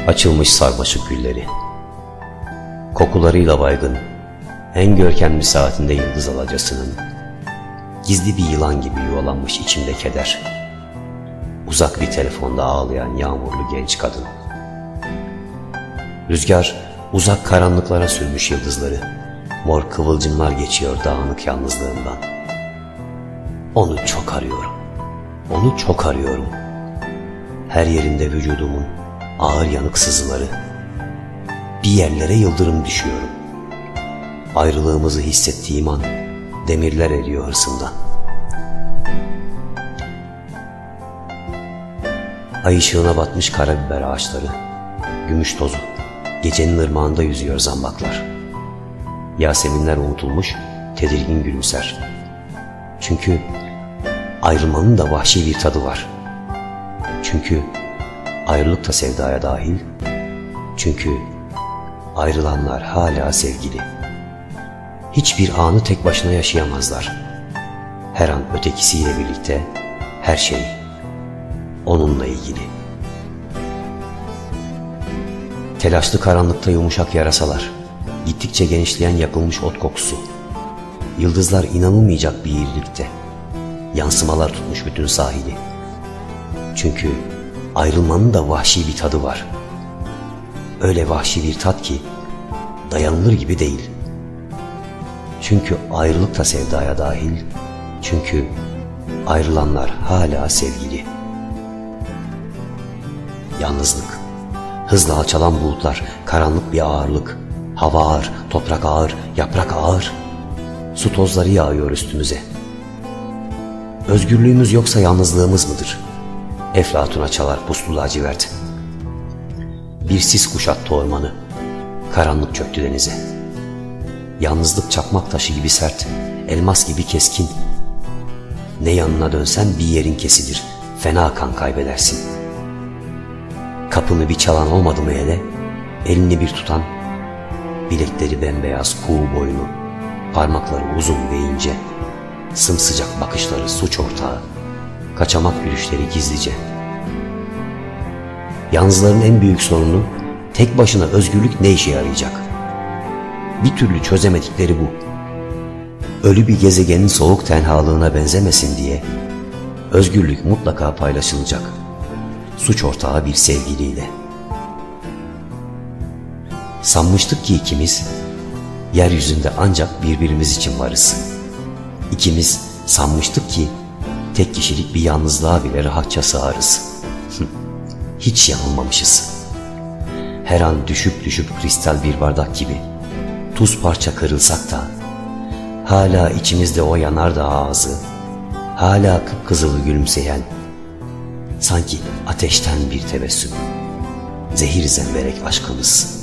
Açılmış sarmaşık gülleri, kokularıyla baygın, en görkemli saatinde yıldız alacasının, gizli bir yılan gibi yuvalanmış içimde keder. Uzak bir telefonda ağlayan yağmurlu genç kadın. Rüzgar uzak karanlıklara sürmüş yıldızları, mor kıvılcımlar geçiyor dağınık yalnızlığından. Onu çok arıyorum, onu çok arıyorum. Her yerinde vücudumun ağır yanık sızıları. Bir yerlere yıldırım düşüyorum. Ayrılığımızı hissettiğim an demirler eriyor hırsımdan. Ay ışığına batmış karabiber ağaçları, gümüş tozu, gecenin ırmağında yüzüyor zambaklar. Yaseminler unutulmuş, tedirgin gülümser. Çünkü ayrılmanın da vahşi bir tadı var. Çünkü ayrılık da sevdaya dahil. Çünkü ayrılanlar hala sevgili. Hiçbir anı tek başına yaşayamazlar. Her an ötekisiyle birlikte, her şey onunla ilgili. Telaşlı karanlıkta yumuşak yarasalar, gittikçe genişleyen yakılmış ot kokusu. Yıldızlar inanılmayacak bir irilikte. Yansımalar tutmuş bütün sahili. Çünkü ayrılmanın da vahşi bir tadı var. Öyle vahşi bir tat ki dayanılır gibi değil. Çünkü ayrılık da sevdaya dahil. Çünkü ayrılanlar hala sevgili. Yalnızlık, hızla alçalan bulutlar, karanlık bir ağırlık. Hava ağır, toprak ağır, yaprak ağır. Su tozları yağıyor üstümüze. Özgürlüğümüz yoksa yalnızlığımız mıdır? Eflatuna çalar puslu lacivert. Bir sis kuşattı ormanı, karanlık çöktü denize. Yalnızlık çakmak taşı gibi sert, elmas gibi keskin. Ne yanına dönsen bir yerin kesilir, fena kan kaybedersin. Kapını bir çalan olmadı mı hele, elini bir tutan, bilekleri bembeyaz kuğu boynu, parmakları uzun ve ince, sımsıcak bakışları suç ortağı, kaçamak gülüşleri gizlice. Yalnızların en büyük sorunu, tek başına özgürlük ne işe yarayacak? Bir türlü çözemedikleri bu. Ölü bir gezegenin soğuk tenhalığına benzemesin diye, özgürlük mutlaka paylaşılacak. Suç ortağı bir sevgiliyle. Sanmıştık ki ikimiz, yeryüzünde ancak birbirimiz için varız. İkimiz sanmıştık ki, tek kişilik bir yalnızlığa bile rahatça sığarız. Hiç yanılmamışız. Her an düşüp düşüp kristal bir bardak gibi, tuz parça kırılsak da, hala içimizde o yanardağ ağzı, hala kıpkızıl gülümseyen, sanki ateşten bir tebessüm, zehir zemberek aşkımız.